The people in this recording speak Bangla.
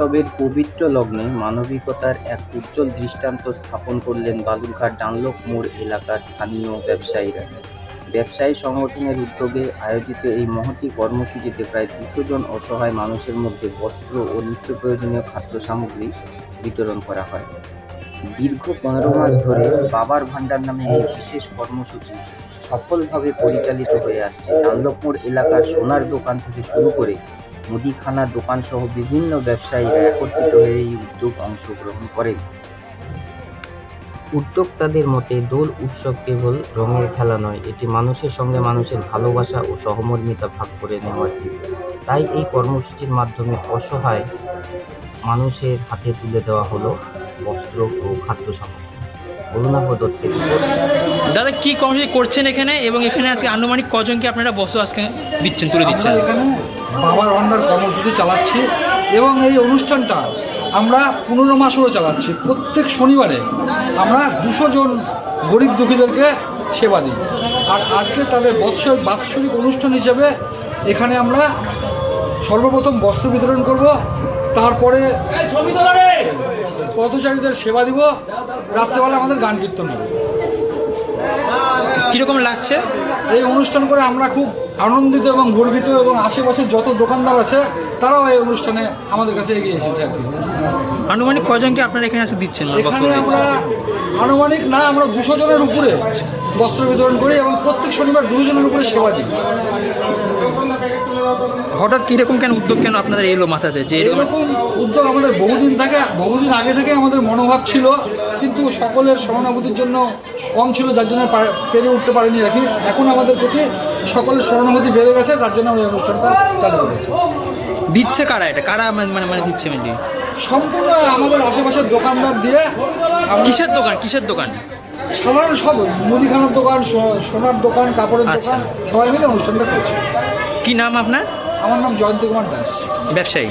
উৎসবের পবিত্র লগ্নে মানবিকতার এক উজ্জ্বল দৃষ্টান্ত স্থাপন করলেন বালুরঘাট ডানলপ মোড় এলাকার স্থানীয় ব্যবসায়ীরা। ব্যবসায়ী সংগঠনের উদ্যোগে আয়োজিত এই মহতী কর্মসূচিতে প্রায় 200 জন অসহায় মানুষের মধ্যে বস্ত্র ও নিত্য প্রয়োজনীয় খাদ্য সামগ্রী বিতরণ করা হয়। দীর্ঘ 15 মাস ধরে বাবার ভান্ডার নামে এই বিশেষ কর্মসূচি সফলভাবে পরিচালিত হয়ে আসছে। ডানলপ মোড় এলাকার সোনার দোকান থেকে শুরু করে মুদিখানার দোকান সহ বিভিন্ন ব্যবসায়ীরা একত্রিত হয়ে এই উদ্যোগ অংশগ্রহণ করেন। উদ্যোক্তাদের মতে দোল উৎসব কেবল রঙের খেলা নয়, এটি মানুষের সঙ্গে মানুষের ভালোবাসা ও সহমর্মিতা ভাগ করে নেওয়ার দিন। তাই এই কর্মসূচির মাধ্যমে অসহায় মানুষের হাতে তুলে দেওয়া হলো বস্ত্র ও খাদ্য সামগ্রী। অরুণাভ দত্তের রিপোর্ট। দাদা কি কর্মসূচি করছেন এখানে, এবং এখানে আজকে আনুমানিক কজনকে আপনারা বস্ত্র আজকে দিচ্ছেন, তুলে দিচ্ছেন? এখানে বাবার ভান্ডার কর্মসূচি চালাচ্ছি এবং এই অনুষ্ঠানটা আমরা 15 মাস ধরে চালাচ্ছি। প্রত্যেক শনিবারে আমরা 200 জন গরিব দুঃখীদেরকে সেবা দিই। আর আজকে তাদের বাৎসরিক অনুষ্ঠান হিসেবে এখানে আমরা সর্বপ্রথম বস্ত্র বিতরণ করব, তারপরে পথচারীদের সেবা দিব, রাত্রেবেলা আমাদের গান কীর্তন হবে। কীরকম লাগছে এই অনুষ্ঠান করে আমরা খুব আনন্দিত এবং গর্বিত, এবং আশেপাশের যত দোকানদার আছে তারাও এই অনুষ্ঠানে আমাদের কাছে এগিয়ে এসেছে আর কি। আনুমানিক কজনকে আপনারা এখানে এসে দিচ্ছেন? এখানে আমরা আনুমানিক না, আমরা 200 জনের উপরে বস্ত্র বিতরণ করি এবং প্রত্যেক শনিবার 2 জনের উপরে সেবা দিই। হঠাৎ কীরকম কেন উদ্যোগ, কেন আপনাদের এলো মাথাতে যে এরকম উদ্যোগ? আমাদের বহুদিন আগে থেকে আমাদের মনোভাব ছিল, কিন্তু সকলের সহানুভূতির জন্য কম ছিল, যার জন্য পেরে উঠতে পারিনি। এখন আমাদের প্রতি সকলের সহানুভূতি বেড়ে গেছে, তার জন্য আমরা এই অনুষ্ঠানটা চালু করেছি। দিচ্ছে কারা? এটা কারা মানে দিচ্ছে মেনলি? সম্পূর্ণ আমাদের আশেপাশের দোকানদার দিয়ে। কিসের দোকান? সাধারণ সব, মুদিখানার দোকান, সোনার দোকান, কাপড়ের দোকান, সবাই মিলে অনুষ্ঠানটা করছে। কি নাম আপনার? আমার নাম জয়ন্ত কুমার দাস। ব্যবসায়ী।